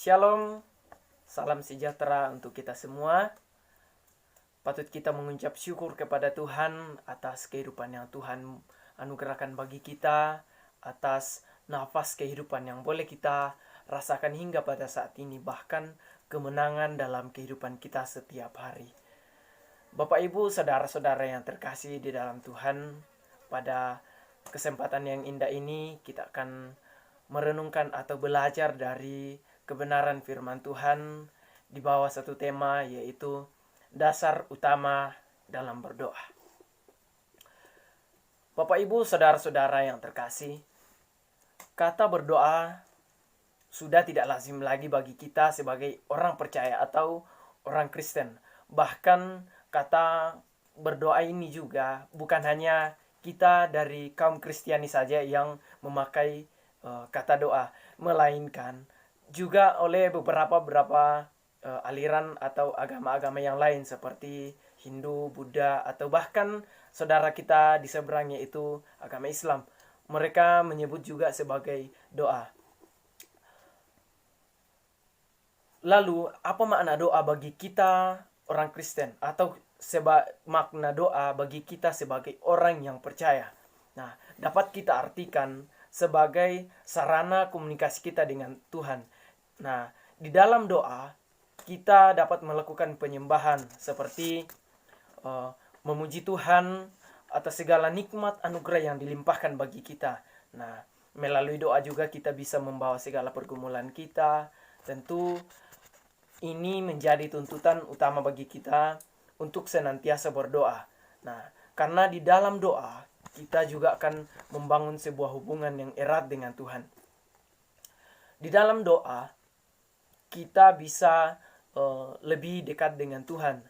Shalom, salam sejahtera untuk kita semua. Patut kita mengucap syukur kepada Tuhan atas kehidupan yang Tuhan anugerahkan bagi kita, atas nafas kehidupan yang boleh kita rasakan hingga pada saat ini, bahkan kemenangan dalam kehidupan kita setiap hari. Bapak Ibu, saudara-saudara yang terkasih di dalam Tuhan, pada kesempatan yang indah ini kita akan merenungkan atau belajar dari kebenaran firman Tuhan di bawah satu tema, yaitu dasar utama dalam berdoa. Bapak Ibu, saudara-saudara yang terkasih, kata berdoa sudah tidak lazim lagi bagi kita sebagai orang percaya atau orang Kristen. Bahkan kata berdoa ini juga bukan hanya kita dari kaum Kristiani saja yang memakai kata doa, melainkan juga oleh beberapa aliran atau agama-agama yang lain seperti Hindu, Buddha, atau bahkan saudara kita di seberangnya itu agama Islam. Mereka menyebut juga sebagai doa. Lalu, apa makna doa bagi kita orang Kristen? Atau makna doa bagi kita sebagai orang yang percaya? Nah, dapat kita artikan sebagai sarana komunikasi kita dengan Tuhan. Nah, di dalam doa, kita dapat melakukan penyembahan seperti memuji Tuhan atas segala nikmat anugerah yang dilimpahkan bagi kita. Nah, melalui doa juga kita bisa membawa segala pergumulan kita. Tentu ini menjadi tuntutan utama bagi kita untuk senantiasa berdoa. Nah, karena di dalam doa kita juga akan membangun sebuah hubungan yang erat dengan Tuhan. Di dalam doa kita bisa lebih dekat dengan Tuhan.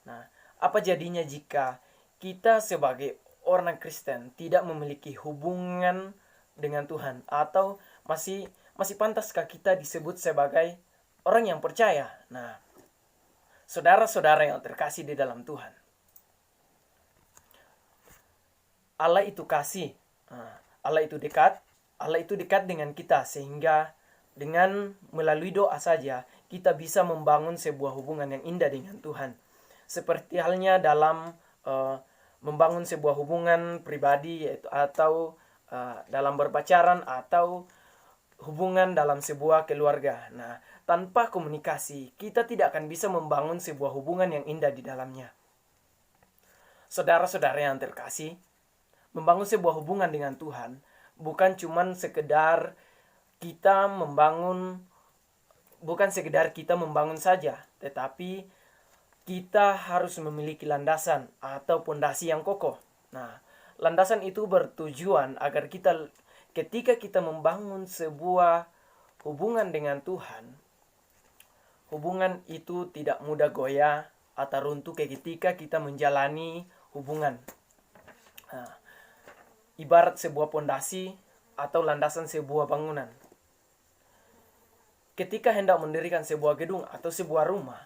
Nah, apa jadinya jika kita sebagai orang Kristen tidak memiliki hubungan dengan Tuhan, atau masih pantaskah kita disebut sebagai orang yang percaya? Nah, saudara-saudara yang terkasih di dalam Tuhan, Allah itu kasih, Allah itu dekat dengan kita, sehingga dengan melalui doa saja kita bisa membangun sebuah hubungan yang indah dengan Tuhan. Seperti halnya dalam membangun sebuah hubungan pribadi, yaitu atau dalam berpacaran, atau hubungan dalam sebuah keluarga. Nah, tanpa komunikasi kita tidak akan bisa membangun sebuah hubungan yang indah di dalamnya. Saudara-saudara yang terkasih, membangun sebuah hubungan dengan Tuhan bukan cuman sekedar kita membangun saja, tetapi kita harus memiliki landasan atau pondasi yang kokoh. Nah, landasan itu bertujuan agar ketika kita membangun sebuah hubungan dengan Tuhan, hubungan itu tidak mudah goyah atau runtuh ketika kita menjalani hubungan. Nah, ibarat sebuah pondasi atau landasan sebuah bangunan. Ketika hendak mendirikan sebuah gedung atau sebuah rumah,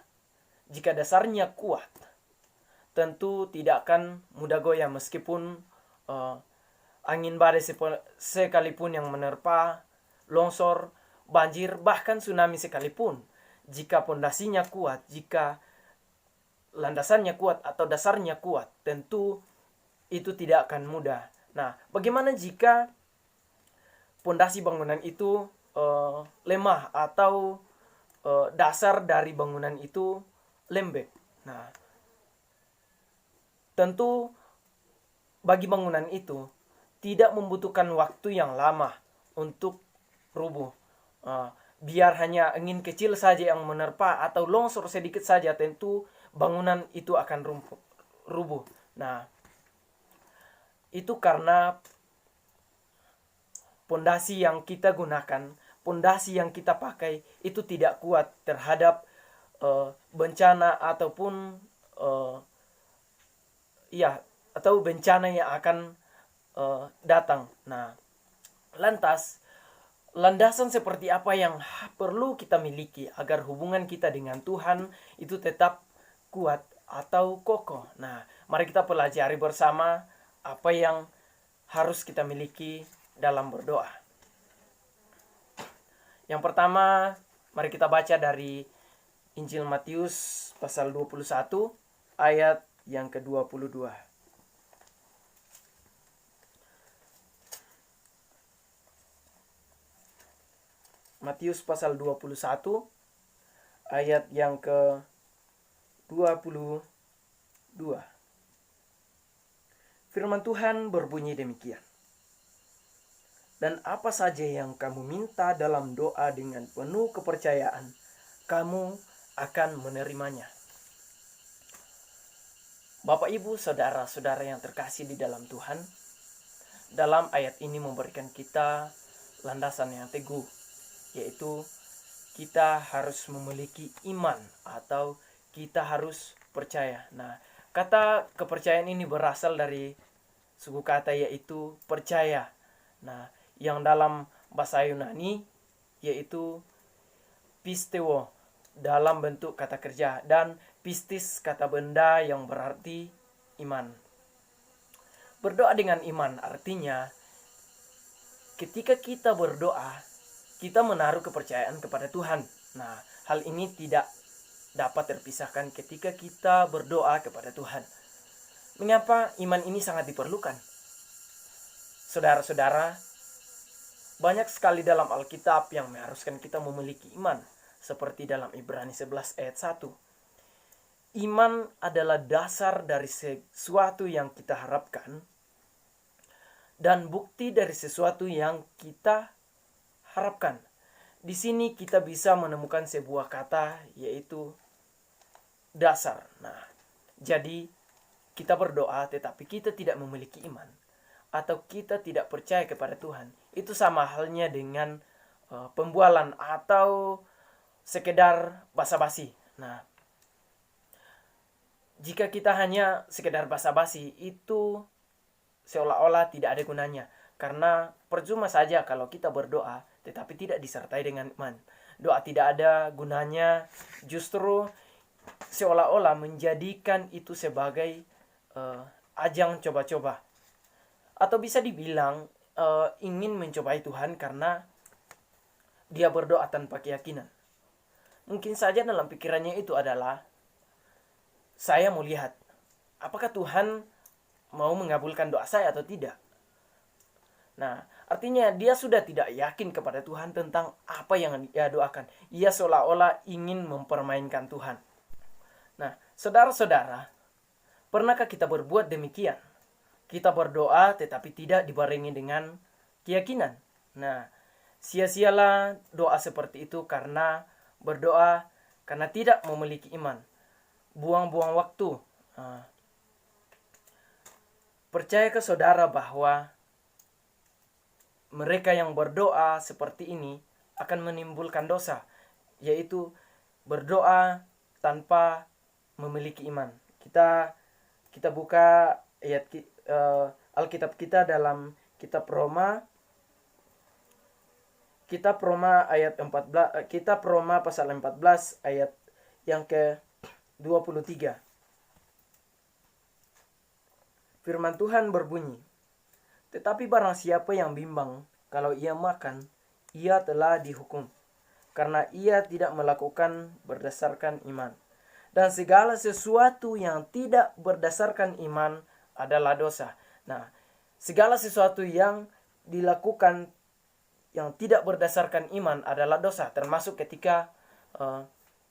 jika dasarnya kuat, tentu tidak akan mudah goyah meskipun angin badai sekalipun yang menerpa, longsor, banjir, bahkan tsunami sekalipun. Jika pondasinya kuat, jika landasannya kuat atau dasarnya kuat, tentu itu tidak akan mudah. Nah, bagaimana jika pondasi bangunan itu lemah atau dasar dari bangunan itu lembek? Nah, tentu bagi bangunan itu tidak membutuhkan waktu yang lama untuk rubuh. Biar hanya angin kecil saja yang menerpa atau longsor sedikit saja, tentu bangunan itu akan rubuh. Nah, itu karena pondasi yang kita gunakan, pondasi yang kita pakai itu tidak kuat terhadap bencana ataupun atau bencana yang akan datang. Nah, lantas landasan seperti apa yang perlu kita miliki agar hubungan kita dengan Tuhan itu tetap kuat atau kokoh? Nah, mari kita pelajari bersama apa yang harus kita miliki dalam berdoa. Yang pertama, Mari kita baca dari Injil Matius pasal 21 ayat yang ke-22. Matius pasal 21 ayat yang ke-22. Firman Tuhan berbunyi demikian. Dan apa saja yang kamu minta dalam doa dengan penuh kepercayaan, kamu akan menerimanya. Bapak, Ibu, saudara-saudara yang terkasih di dalam Tuhan, dalam ayat ini memberikan kita landasan yang teguh, yaitu kita harus memiliki iman atau kita harus percaya. Nah, kata kepercayaan ini berasal dari suku kata yaitu percaya. Nah, yang dalam bahasa Yunani yaitu pisteo dalam bentuk kata kerja, dan pistis kata benda yang berarti iman. Berdoa dengan iman artinya ketika kita berdoa, kita menaruh kepercayaan kepada Tuhan. Nah, hal ini tidak dapat terpisahkan ketika kita berdoa kepada Tuhan. Mengapa iman ini sangat diperlukan? Saudara-saudara, banyak sekali dalam Alkitab yang mengharuskan kita memiliki iman. Seperti dalam Ibrani 11 ayat 1. Iman adalah dasar dari sesuatu yang kita harapkan dan bukti dari sesuatu yang kita harapkan. Di sini kita bisa menemukan sebuah kata yaitu dasar. Nah, jadi kita berdoa tetapi kita tidak memiliki iman atau kita tidak percaya kepada Tuhan, itu sama halnya dengan pembualan atau sekedar basa-basi. Nah, jika kita hanya sekedar basa-basi, itu seolah-olah tidak ada gunanya. Karena percuma saja kalau kita berdoa tetapi tidak disertai dengan iman. Doa tidak ada gunanya, justru seolah-olah menjadikan itu sebagai ajang coba-coba. Atau bisa dibilang ingin mencobai Tuhan karena dia berdoa tanpa keyakinan. Mungkin saja dalam pikirannya itu adalah, saya mau lihat apakah Tuhan mau mengabulkan doa saya atau tidak. Nah, artinya dia sudah tidak yakin kepada Tuhan tentang apa yang dia doakan. Ia seolah-olah ingin mempermainkan Tuhan. Nah, saudara-saudara, pernahkah kita berbuat demikian? Kita berdoa tetapi tidak dibarengi dengan keyakinan. Nah, sia-sialah doa seperti itu karena berdoa karena tidak memiliki iman. Buang-buang waktu. Percaya ke saudara bahwa mereka yang berdoa seperti ini akan menimbulkan dosa, yaitu berdoa tanpa memiliki iman. Kita buka ayat Alkitab kita dalam kitab Roma. Kitab Roma ayat 14, kitab Roma pasal 14 ayat yang ke-23. Firman Tuhan berbunyi, tetapi barang siapa yang bimbang kalau ia makan, ia telah dihukum, karena ia tidak melakukan berdasarkan iman. Dan segala sesuatu yang tidak berdasarkan iman adalah dosa. Nah, segala sesuatu yang dilakukan yang tidak berdasarkan iman adalah dosa, termasuk ketika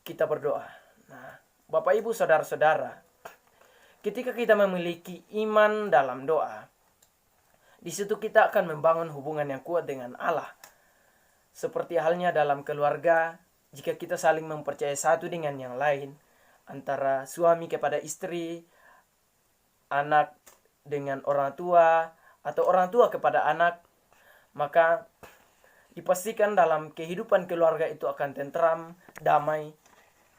kita berdoa. Nah, Bapak, Ibu, saudara-saudara, ketika kita memiliki iman dalam doa, di situ kita akan membangun hubungan yang kuat dengan Allah. Seperti halnya dalam keluarga, jika kita saling mempercayai satu dengan yang lain, antara suami kepada istri, anak dengan orang tua, atau orang tua kepada anak, maka dipastikan dalam kehidupan keluarga itu akan tentram, damai,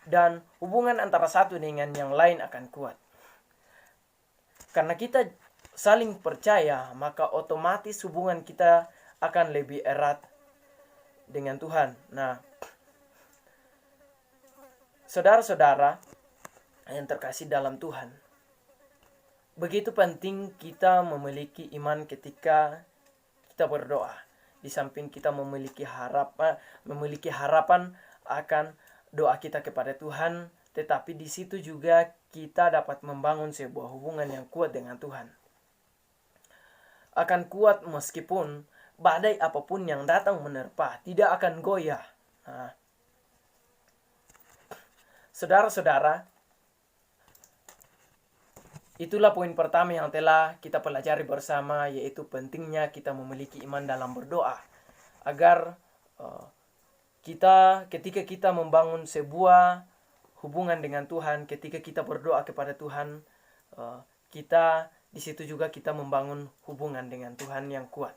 dan hubungan antara satu dengan yang lain akan kuat. Karena kita saling percaya, maka otomatis hubungan kita akan lebih erat dengan Tuhan. Nah, saudara-saudara yang terkasih dalam Tuhan, begitu penting kita memiliki iman ketika kita berdoa. Di samping kita memiliki harapan akan doa kita kepada Tuhan, tetapi di situ juga kita dapat membangun sebuah hubungan yang kuat dengan Tuhan. Akan kuat meskipun badai apapun yang datang menerpa, tidak akan goyah. Nah, saudara-saudara, itulah poin pertama yang telah kita pelajari bersama, yaitu pentingnya kita memiliki iman dalam berdoa. Agar ketika kita membangun sebuah hubungan dengan Tuhan, ketika kita berdoa kepada Tuhan, kita di situ juga kita membangun hubungan dengan Tuhan yang kuat.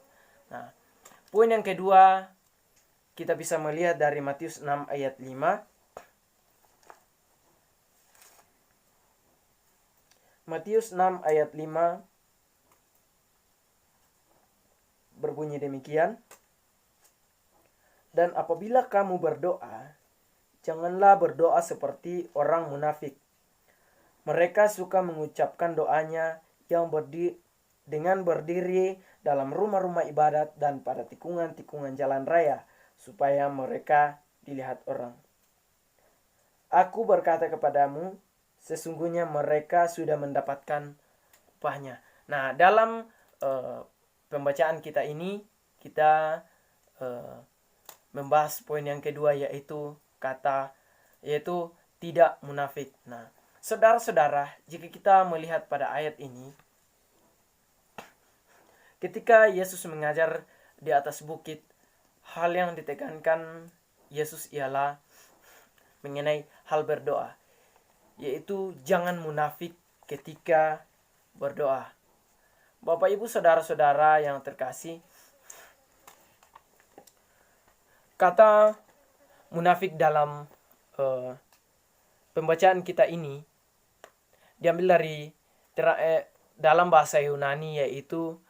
Nah, poin yang kedua kita bisa melihat dari Matius 6 ayat 5. Matius 6 ayat 5 berbunyi demikian. Dan apabila kamu berdoa, janganlah berdoa seperti orang munafik. Mereka suka mengucapkan doanya dengan berdiri dalam rumah-rumah ibadat dan pada tikungan-tikungan jalan raya, supaya mereka dilihat orang. Aku berkata kepadamu, sesungguhnya mereka sudah mendapatkan upahnya. Nah, dalam pembacaan kita ini, kita membahas poin yang kedua, yaitu tidak munafik. Nah, saudara-saudara, jika kita melihat pada ayat ini, ketika Yesus mengajar di atas bukit, hal yang ditekankan Yesus ialah mengenai hal berdoa, yaitu jangan munafik ketika berdoa. Bapak, Ibu, saudara-saudara yang terkasih, kata munafik dalam pembacaan kita ini diambil dari dalam bahasa Yunani, yaitu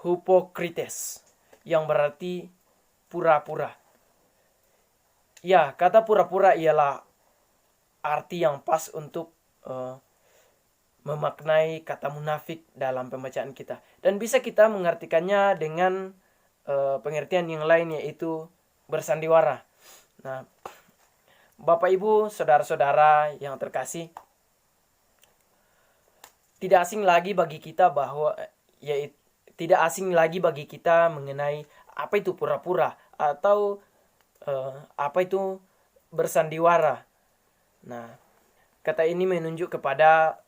hypocrites, yang berarti pura-pura. Ya, kata pura-pura ialah arti yang pas untuk memaknai kata munafik dalam pembacaan kita. Dan bisa kita mengartikannya dengan pengertian yang lain, yaitu bersandiwara. Nah, Bapak, Ibu, saudara-saudara yang terkasih, tidak asing lagi bagi kita mengenai apa itu pura-pura atau apa itu bersandiwara. Nah, kata ini menunjuk kepada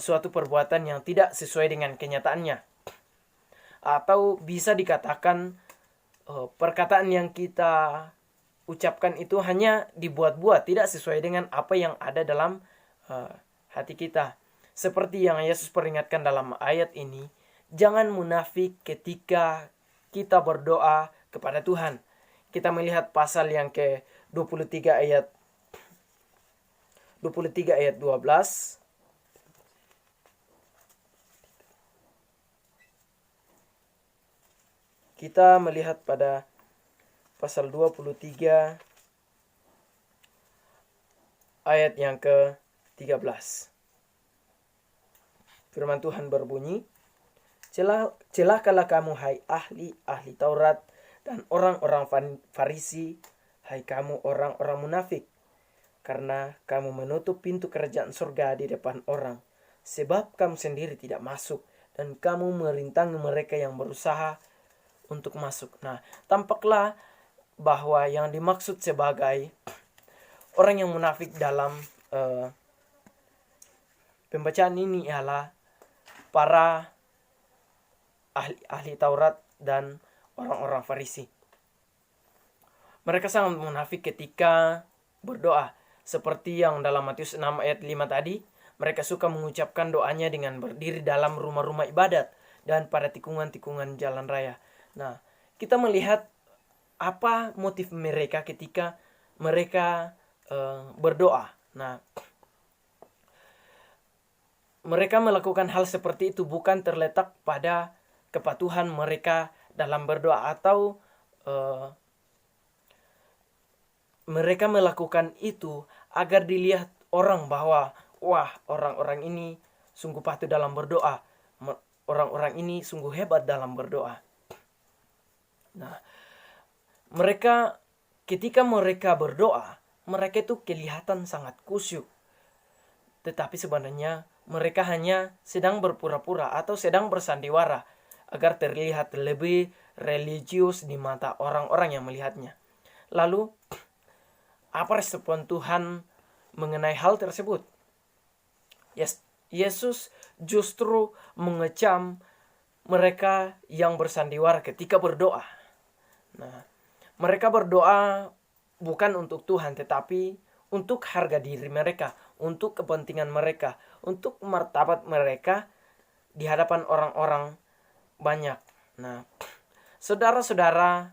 suatu perbuatan yang tidak sesuai dengan kenyataannya, atau bisa dikatakan perkataan yang kita ucapkan itu hanya dibuat-buat, tidak sesuai dengan apa yang ada dalam hati kita. Seperti yang Yesus peringatkan dalam ayat ini, jangan munafik ketika kita berdoa kepada Tuhan. Kita melihat pasal yang ke-23 ayat 12. Kita melihat pada pasal 23 ayat yang ke-13. Firman Tuhan berbunyi, celakalah kamu hai ahli Taurat dan orang-orang Farisi, hai kamu orang-orang munafik, karena kamu menutup pintu kerajaan surga di depan orang, sebab kamu sendiri tidak masuk, dan kamu merintangi mereka yang berusaha untuk masuk. Nah, tampaklah bahwa yang dimaksud sebagai orang yang munafik dalam pembacaan ini ialah para ahli Taurat dan orang-orang Farisi. Mereka sangat munafik ketika berdoa. Seperti yang dalam Matius 6 ayat 5 tadi, mereka suka mengucapkan doanya dengan berdiri dalam rumah-rumah ibadat dan pada tikungan-tikungan jalan raya. Nah, kita melihat apa motif mereka ketika mereka berdoa. Nah, mereka melakukan hal seperti itu bukan terletak pada kepatuhan mereka dalam berdoa, atau mereka melakukan itu agar dilihat orang bahwa wah, orang-orang ini sungguh patuh dalam berdoa, orang-orang ini sungguh hebat dalam berdoa. Nah, mereka ketika mereka berdoa, mereka itu kelihatan sangat khusyuk. Tetapi sebenarnya mereka hanya sedang berpura-pura atau sedang bersandiwara agar terlihat lebih religius di mata orang-orang yang melihatnya. Lalu, apa respon Tuhan mengenai hal tersebut? Yesus justru mengecam mereka yang bersandiwara ketika berdoa. Nah, mereka berdoa bukan untuk Tuhan, tetapi untuk harga diri mereka, untuk kepentingan mereka, untuk martabat mereka di hadapan orang-orang banyak. Nah, saudara-saudara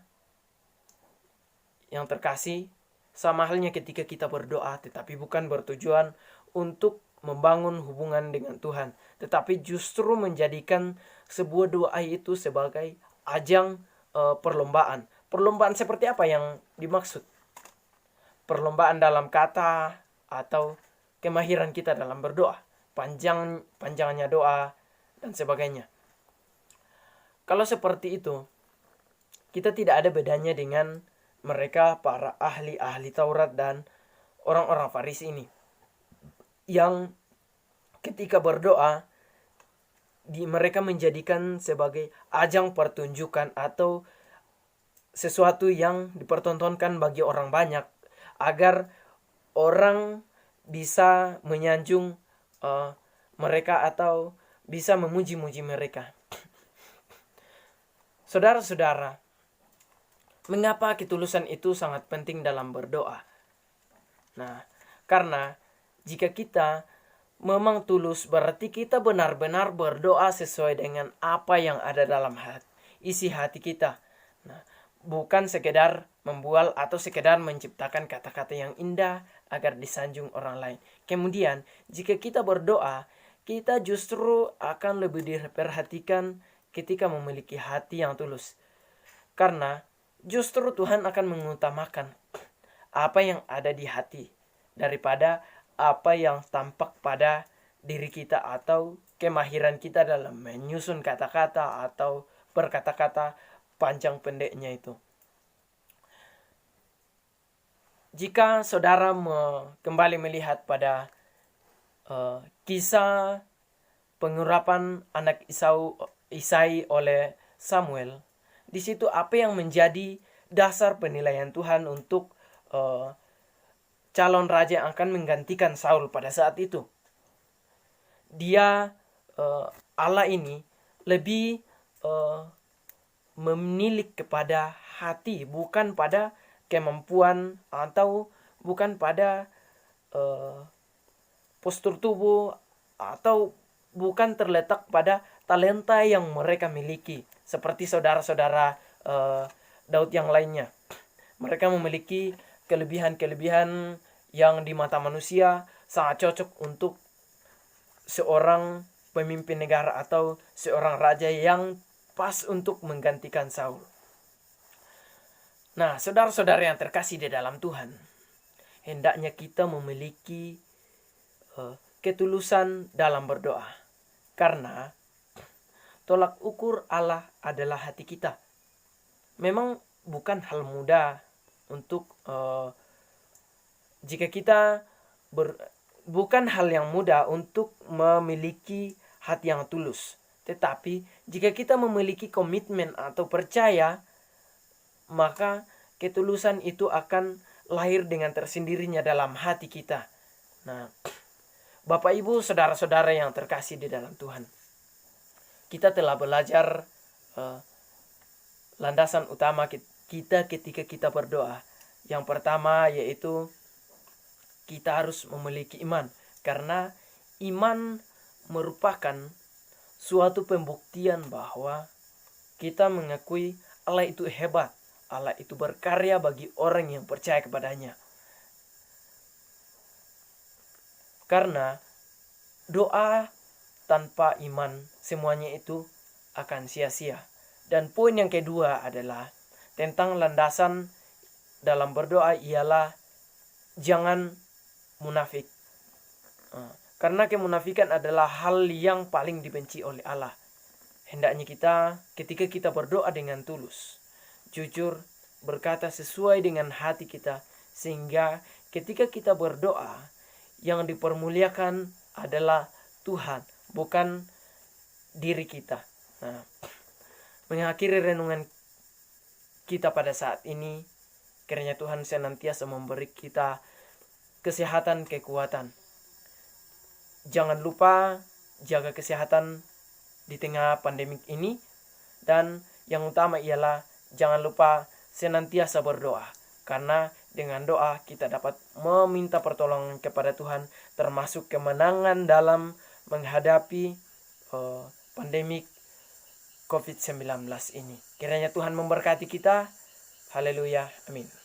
yang terkasih, sama halnya ketika kita berdoa, tetapi bukan bertujuan untuk membangun hubungan dengan Tuhan, tetapi justru menjadikan sebuah doa itu sebagai ajang perlombaan. Perlombaan seperti apa yang dimaksud? Perlombaan dalam kata atau kemahiran kita dalam berdoa, panjangnya doa dan sebagainya. Kalau seperti itu, kita tidak ada bedanya dengan mereka para ahli-ahli Taurat dan orang-orang Farisi ini, yang ketika berdoa mereka menjadikan sebagai ajang pertunjukan atau sesuatu yang dipertontonkan bagi orang banyak, agar orang bisa menyanjung mereka atau bisa memuji-muji mereka. Saudara-saudara, mengapa ketulusan itu sangat penting dalam berdoa? Nah, karena jika kita memang tulus, berarti kita benar-benar berdoa sesuai dengan apa yang ada dalam isi hati kita. Nah, bukan sekedar membual atau sekedar menciptakan kata-kata yang indah agar disanjung orang lain. Kemudian, jika kita berdoa, kita justru akan lebih diperhatikan ketika memiliki hati yang tulus. Karena justru Tuhan akan mengutamakan apa yang ada di hati daripada apa yang tampak pada diri kita atau kemahiran kita dalam menyusun kata-kata atau berkata-kata panjang pendeknya itu. Jika saudara kembali melihat pada kisah pengurapan anak Isai oleh Samuel, di situ apa yang menjadi dasar penilaian Tuhan untuk calon raja yang akan menggantikan Saul pada saat itu? Dia Allah ini lebih menilik kepada hati, bukan pada kemampuan atau bukan pada postur tubuh, atau bukan terletak pada talenta yang mereka miliki, seperti saudara-saudara Daud yang lainnya. Mereka memiliki kelebihan-kelebihan yang di mata manusia sangat cocok untuk seorang pemimpin negara atau seorang raja yang pas untuk menggantikan Saul. Nah, saudara-saudara yang terkasih di dalam Tuhan, hendaknya kita memiliki ketulusan dalam berdoa. Karena tolak ukur Allah adalah hati kita. Memang bukan hal mudah untuk jika kita bukan hal yang mudah untuk memiliki hati yang tulus. Tetapi jika kita memiliki komitmen atau percaya, maka ketulusan itu akan lahir dengan tersendirinya dalam hati kita. Nah, Bapak Ibu, saudara-saudara yang terkasih di dalam Tuhan, kita telah belajar landasan utama kita ketika kita berdoa. Yang pertama yaitu kita harus memiliki iman, karena iman merupakan suatu pembuktian bahwa kita mengakui Allah itu hebat, Allah itu berkarya bagi orang yang percaya kepadanya. Karena doa tanpa iman semuanya itu akan sia-sia. Dan poin yang kedua adalah tentang landasan dalam berdoa ialah jangan munafik. Karena kemunafikan adalah hal yang paling dibenci oleh Allah. Hendaknya kita ketika kita berdoa dengan tulus, jujur, berkata sesuai dengan hati kita, sehingga ketika kita berdoa, yang dipermuliakan adalah Tuhan, bukan diri kita. Nah, mengakhiri renungan kita pada saat ini, kiranya Tuhan senantiasa memberi kita kesehatan, kekuatan. Jangan lupa jaga kesehatan di tengah pandemik ini, dan yang utama ialah jangan lupa senantiasa berdoa, karena dengan doa kita dapat meminta pertolongan kepada Tuhan, termasuk kemenangan dalam menghadapi pandemik COVID-19 ini. Kiranya Tuhan memberkati kita. Haleluya. Amin.